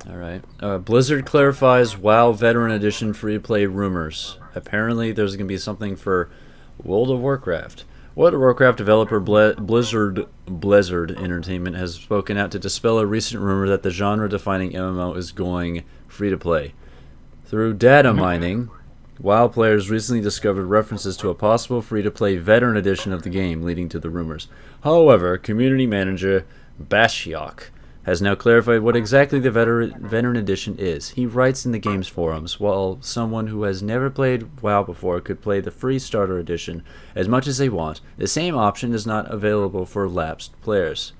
All right. Blizzard clarifies WoW Veteran Edition free-to-play rumors. Apparently, there's going to be something for World of Warcraft. World of Warcraft developer Blizzard Entertainment has spoken out to dispel a recent rumor that the genre-defining MMO is going free-to-play. Through data mining, WoW players recently discovered references to a possible free-to-play Veteran Edition of the game, leading to the rumors. However, community manager Bashiok has now clarified what exactly the Veteran Edition is. He writes in the game's forums, while someone who has never played WoW before could play the free starter edition as much as they want, the same option is not available for lapsed players.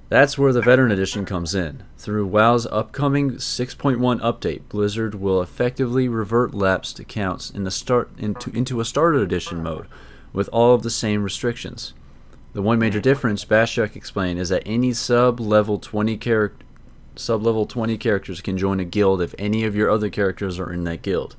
That's where the Veteran Edition comes in. Through WoW's upcoming 6.1 update, Blizzard will effectively revert lapsed accounts into a starter edition mode, with all of the same restrictions. The one major difference, Bashuk explained, is that any sub-level 20 characters can join a guild if any of your other characters are in that guild.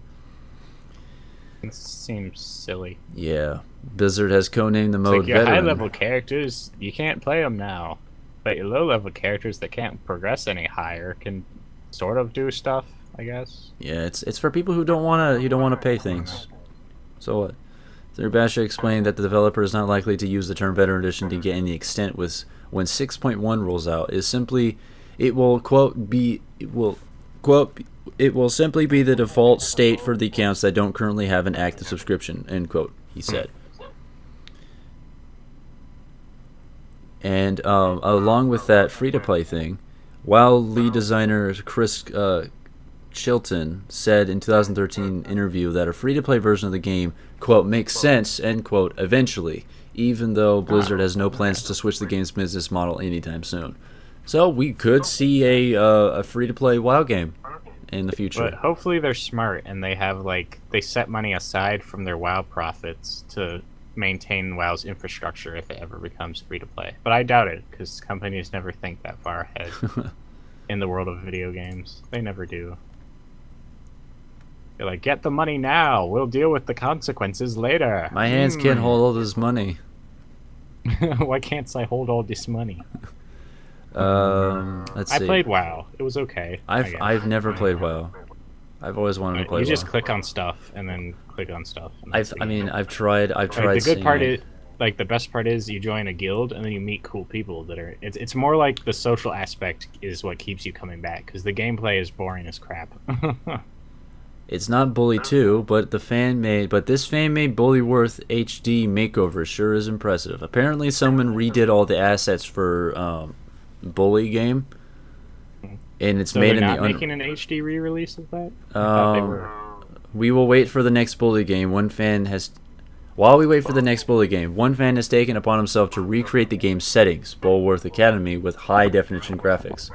It seems silly. Yeah. Blizzard has codenamed the It's mode like your Veteran. high-level characters, you can't play them now, but your low-level characters that can't progress any higher can sort of do stuff. I guess. Yeah, it's for people who don't wanna pay things. So what? Zerabasha explained that the developer is not likely to use the term Veteran Edition to get any extent with when 6.1 rolls out. Is simply, it will it will simply be the default state for the accounts that don't currently have an active subscription. End quote. He said. And along with that free-to-play thing, WoW lead designer Chris Chilton said in 2013 interview that a free-to-play version of the game, quote, makes sense, end quote, eventually, even though Blizzard has no plans to switch the game's business model anytime soon. So we could see a free-to-play WoW game in the future. But hopefully they're smart and they have they set money aside from their WoW profits to maintain WoW's infrastructure if it ever becomes free-to-play. But I doubt it, because companies never think that far ahead in the world of video games. They never do. They're like, get the money now. We'll deal with the consequences later. My hands can't hold all this money. Why can't I hold all this money? Let's see. I played WoW. It was okay. I've never played WoW. I've always wanted to play WoW. You just click on stuff and then click on stuff. I've tried. The good part is, the best part is you join a guild and then you meet cool people that are. It's more like the social aspect is what keeps you coming back, because the gameplay is boring as crap. It's not Bully 2, but this fan made Bullyworth HD makeover sure is impressive. Apparently, someone redid all the assets for Bully game, and it's made in the. Making an HD re-release of that? I thought they were. We will wait for the next Bully game. While we wait for the next Bully game, one fan has taken upon himself to recreate the game's settings, Bulworth Academy, with high-definition graphics.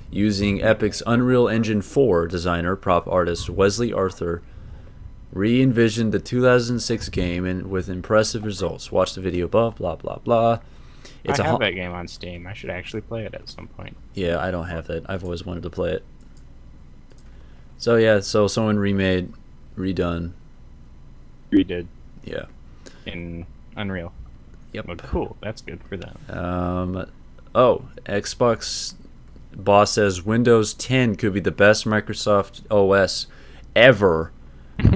Using Epic's Unreal Engine 4 designer, prop artist Wesley Arthur re-envisioned the 2006 game and with impressive results. Watch the video above, blah, blah, blah. I have that game on Steam. I should actually play it at some point. Yeah, I don't have that. I've always wanted to play it. So yeah, someone redid. Yeah. In Unreal. Yep. Well, cool. That's good for them. Xbox boss says Windows 10 could be the best Microsoft OS ever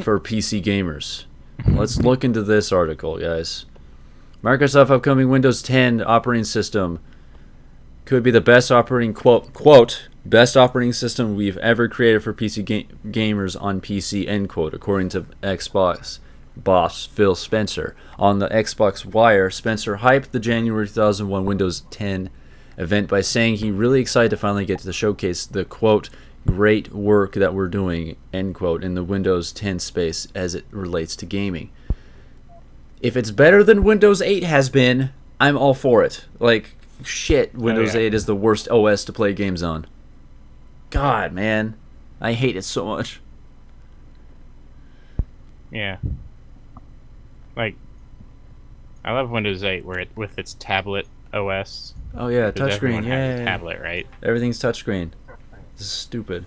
for PC gamers. Let's look into this article, guys. Microsoft upcoming Windows 10 operating system could be the best best operating system we've ever created for PC gamers on PC, end quote, according to Xbox boss Phil Spencer. On the Xbox Wire, Spencer hyped the January 2001 Windows 10 event by saying he really excited to finally get to showcase the, quote, great work that we're doing, end quote, in the Windows 10 space as it relates to gaming. If it's better than Windows 8 has been, I'm all for it. Windows 8 is the worst OS to play games on. God, man. I hate it so much. Yeah. I love Windows 8 with its tablet OS. Oh yeah, touchscreen. Yeah, tablet, right? Everything's touchscreen. This is stupid.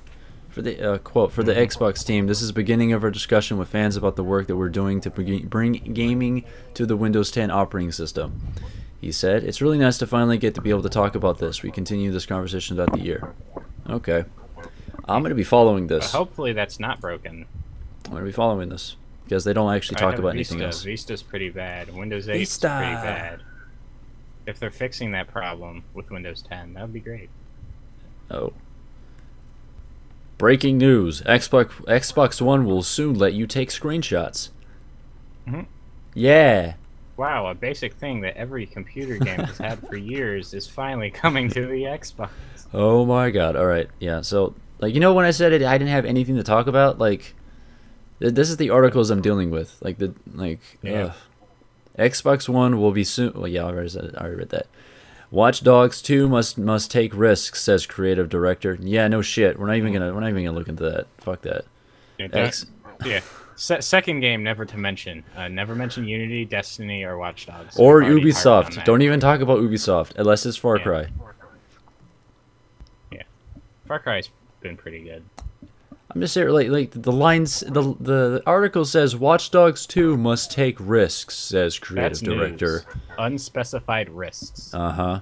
For the quote for the Xbox team, this is the beginning of our discussion with fans about the work that we're doing to bring gaming to the Windows 10 operating system. He said, "It's really nice to finally get to be able to talk about this. We continue this conversation throughout the year." Okay, I'm gonna be following this. But hopefully, that's not broken. I'm gonna be following this because they don't actually talk about anything else. Vista's pretty bad. Windows 8 is pretty bad. If they're fixing that problem with Windows 10, that would be great. Oh. Breaking news. Xbox One will soon let you take screenshots. Mm-hmm. Yeah. Wow, a basic thing that every computer game has had for years is finally coming to the Xbox. Oh my god. All right. Yeah, so, when I said I didn't have anything to talk about, this is the articles I'm dealing with. Xbox One will be soon. Well, yeah, I already read that. Watch Dogs 2 must take risks, says creative director. Yeah, no shit. We're not even gonna look into that. Fuck that. Yeah. Second game never to mention. Never mention Unity, Destiny, or Watch Dogs. Or Ubisoft. Don't even talk about Ubisoft unless it's Far Cry. Yeah. Far Cry's been pretty good. I'm just saying, like the lines, the article says Watch Dogs 2 must take risks, says creative That's director. news. Unspecified risks.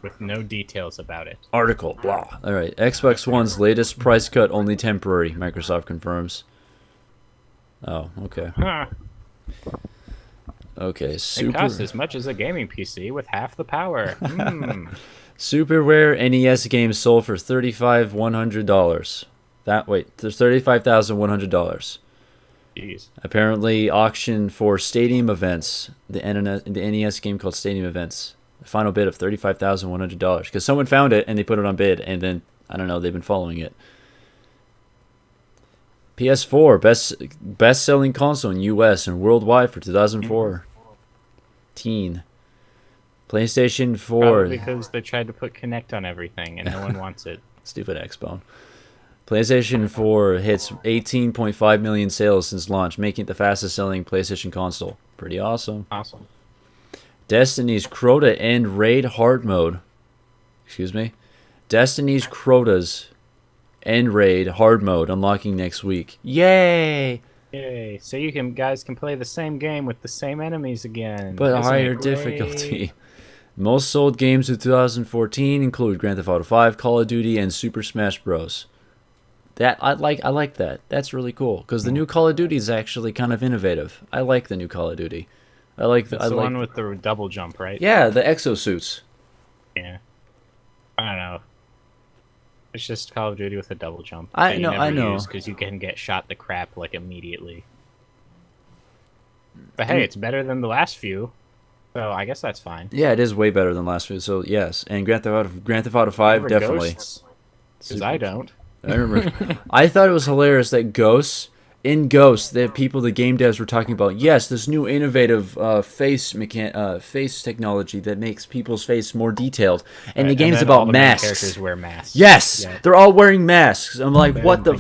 With no details about it. Article, blah. All right, Xbox One's latest price cut only temporary, Microsoft confirms. Oh, okay. Huh. Okay, It costs as much as a gaming PC with half the power. super rare NES games sold for $35,100. There's $35,100. Jeez. Apparently, auction for Stadium Events, the NES game called Stadium Events. The final bid of $35,100 because someone found it and they put it on bid, and then I don't know, they've been following it. PS4 best selling console in US and worldwide for 2014. PlayStation 4 Probably because they tried to put Kinect on everything and no one wants it. Stupid Xbone. PlayStation 4 hits 18.5 million sales since launch, making it the fastest selling PlayStation console. Pretty awesome. Awesome. Destiny's Crota End Raid Hard Mode. Destiny's Crota's End Raid Hard Mode unlocking next week. Yay! Yay. So you guys can play the same game with the same enemies again. But Isn't higher it great? difficulty. Most sold games of 2014 include Grand Theft Auto 5, Call of Duty, and Super Smash Bros. That I like that. That's really cool because the new Call of Duty is actually kind of innovative. I like the new Call of Duty. It's the one with the double jump, right? Yeah, the exosuits. Yeah. I don't know. It's just Call of Duty with a double jump. I know. Because you can get shot to crap like immediately. But hey, it's better than the last few, so I guess that's fine. Yeah, it is way better than last few. So yes, and Grand Theft Auto 5 definitely. Because I don't. I remember. I thought it was hilarious that Ghost, the people, the game devs were talking about, yes, this new innovative face technology that makes people's face more detailed, and the game's about masks. Characters wear masks. Yes, yeah. They're all wearing masks. I'm like, what the?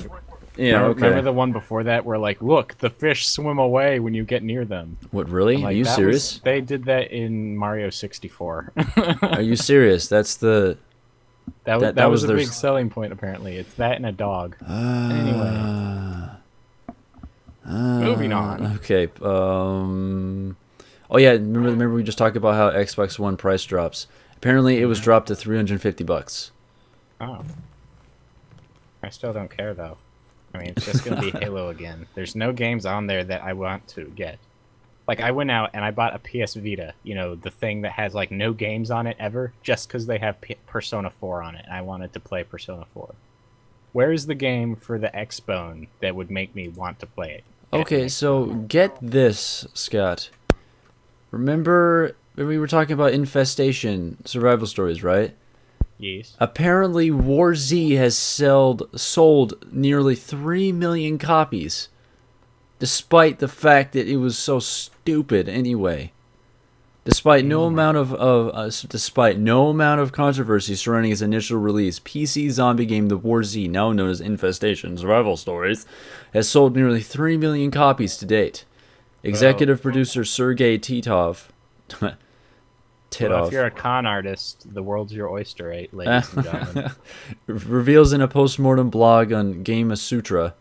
Remember the one before that where like, look, the fish swim away when you get near them. What, really? Like, are you serious? They did that in Mario 64. Are you serious? That's the. That was a big selling point, apparently. It's that and a dog. Anyway. Moving on. Okay. Oh, yeah. Remember we just talked about how Xbox One price drops. Apparently, it was dropped to $350. Oh. I still don't care, though. I mean, it's just going to be Halo again. There's no games on there that I want to get. Like, I went out and I bought a PS Vita, the thing that has, like, no games on it ever, just because they have Persona 4 on it, and I wanted to play Persona 4. Where is the game for the Xbone that would make me want to play it? Okay, so get this, Scott. Remember when we were talking about Infestation survival stories, right? Yes. Apparently, War Z has sold nearly 3 million copies. Despite the fact that it was so stupid anyway. Despite no amount of controversy surrounding its initial release, PC zombie game The War Z, now known as Infestation Survival Stories, has sold nearly 3 million copies to date. Executive producer Sergei Titov. Well, if you're a con artist, the world's your oyster, right, ladies and gentlemen? Reveals in a postmortem blog on Gama Sutra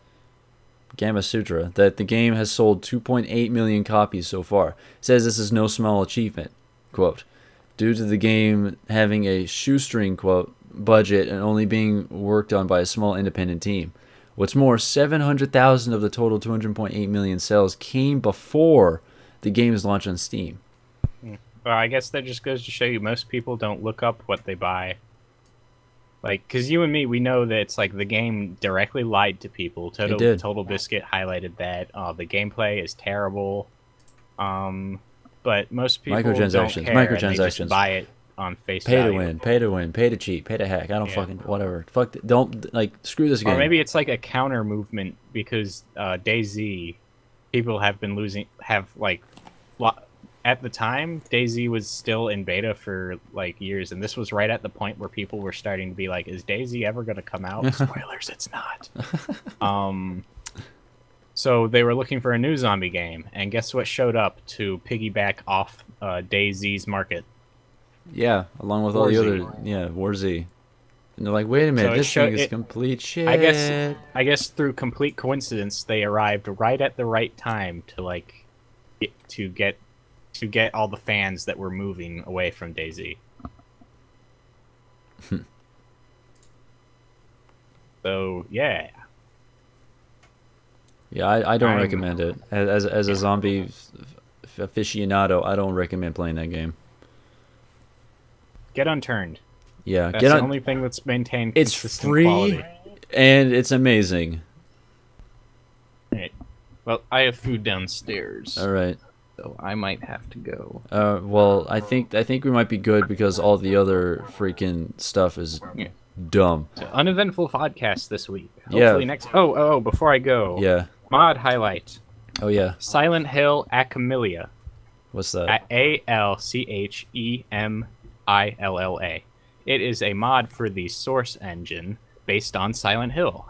that the game has sold 2.8 million copies so far. Says this is no small achievement, quote, due to the game having a shoestring, quote, budget and only being worked on by a small independent team. What's more, 700,000 of the total 200.8 million sales came before the game's launch on Steam. Well, I guess that just goes to show you most people don't look up what they buy. Like, because you and me, we know that it's like the game directly lied to people. Total Biscuit highlighted that. The gameplay is terrible. But most people don't care. Microtransactions. They just buy it on face value. Pay to win, pay to cheat, pay to hack. I don't fucking whatever. Don't screw this game. Or maybe it's like a counter movement because DayZ, people have been at the time, DayZ was still in beta for like years, and this was right at the point where people were starting to be like, "Is DayZ ever going to come out?" Spoilers, it's not. So they were looking for a new zombie game, and guess what showed up to piggyback off DayZ's market? Yeah, along with all the other, War Z. And they're like, wait a minute, So this thing is complete shit. I guess through complete coincidence, they arrived right at the right time to like get all the fans that were moving away from DayZ. So yeah. Yeah, I don't recommend it. As a zombie aficionado, I don't recommend playing that game. Get Unturned. Yeah, That's the only thing that's maintained consistent free, quality. And it's amazing. Right. Well, I have food downstairs. All right. So I might have to go. Well, I think we might be good because all the other freaking stuff is dumb. So, uneventful podcast this week. Hopefully next. Oh! Before I go. Yeah. Mod highlight. Oh yeah. Silent Hill Alchemilla. What's that? ALCHEMILLA. It is a mod for the Source engine based on Silent Hill.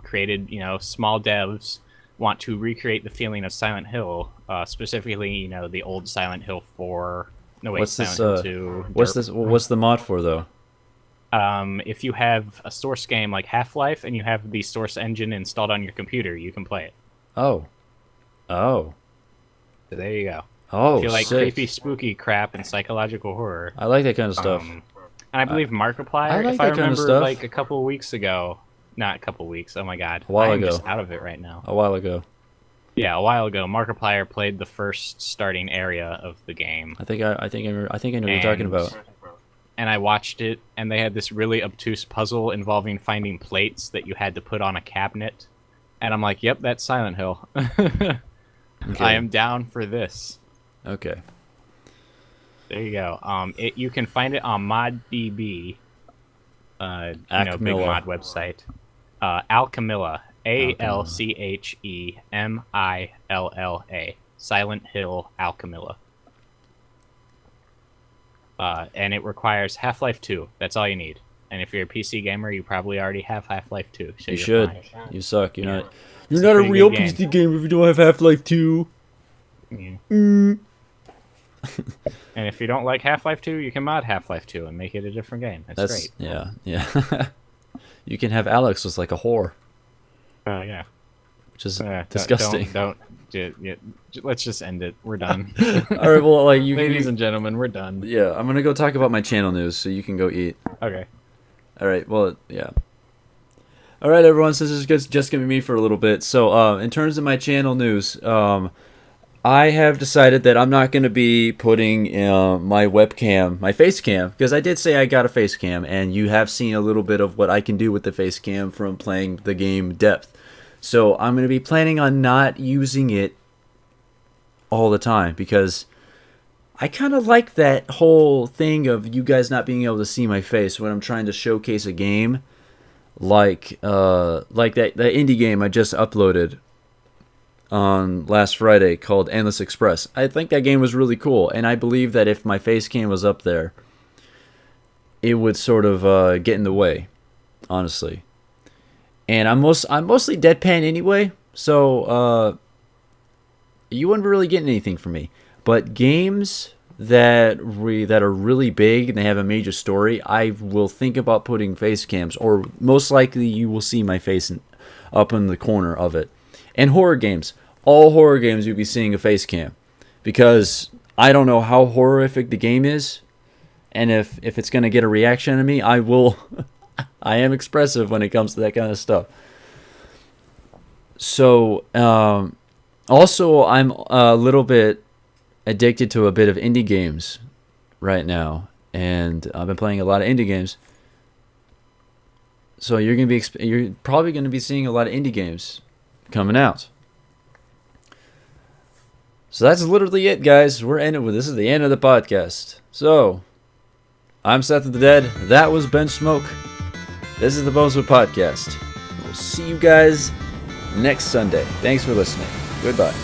Created, small devs want to recreate the feeling of Silent Hill, specifically, the old Silent Hill 4. No, wait, Silent Hill 2. What's the mod for though? If you have a Source game like Half-Life and you have the Source engine installed on your computer, you can play it. Oh. So there you go. Oh, if you like sick. creepy, spooky crap and psychological horror. I like that kind of stuff. And I believe Markiplier, like if I that kind of remember, stuff. like a couple weeks ago. Not a couple weeks. Oh my god. A while I'm ago. just out of it right now. A while ago. Yeah, a while ago. Markiplier played the first starting area of the game. I think I know what you're talking about. And I watched it, and they had this really obtuse puzzle involving finding plates that you had to put on a cabinet. And I'm like, yep, that's Silent Hill. Okay. I am down for this. Okay. There you go. You can find it on ModDB, big mod website. Alchemilla, ALCHEMILLA, Silent Hill Alchemilla. And it requires Half-Life 2. That's all you need. And if you're a PC gamer, you probably already have Half-Life 2. So you should. Fine. You suck. You're It's not a real PC gamer if you don't have Half-Life 2. Yeah. And if you don't like Half-Life 2, you can mod Half-Life 2 and make it a different game. That's great. Yeah. You can have Alex as like a whore. Yeah. Which is disgusting. Let's just end it. We're done. All right, well, ladies and gentlemen, we're done. Yeah, I'm gonna go talk about my channel news, so you can go eat. Okay. All right. Well, yeah. All right, everyone. So this is just gonna be me for a little bit. So, in terms of my channel news, I have decided that I'm not gonna be putting my webcam, my face cam, because I did say I got a face cam, and you have seen a little bit of what I can do with the face cam from playing the game Depth. So I'm going to be planning on not using it all the time because I kind of like that whole thing of you guys not being able to see my face when I'm trying to showcase a game like that indie game I just uploaded on last Friday called Endless Express. I think that game was really cool, and I believe that if my face cam was up there, it would sort of get in the way, honestly. And I'm mostly deadpan anyway, so you wouldn't really get anything from me. But games that are really big and they have a major story, I will think about putting face cams, or most likely you will see my face up in the corner of it. And horror games, all horror games you'll be seeing a face cam, because I don't know how horrific the game is, and if it's gonna get a reaction out of me, I will. I am expressive when it comes to that kind of stuff. So, also, I'm a little bit addicted to a bit of indie games right now, and I've been playing a lot of indie games. So you're probably gonna be seeing a lot of indie games coming out. So that's literally it, guys. This is the end of the podcast. So, I'm Seth of the Dead. That was Ben Smoke. This is the BOZO Podcast. We'll see you guys next Sunday. Thanks for listening. Goodbye.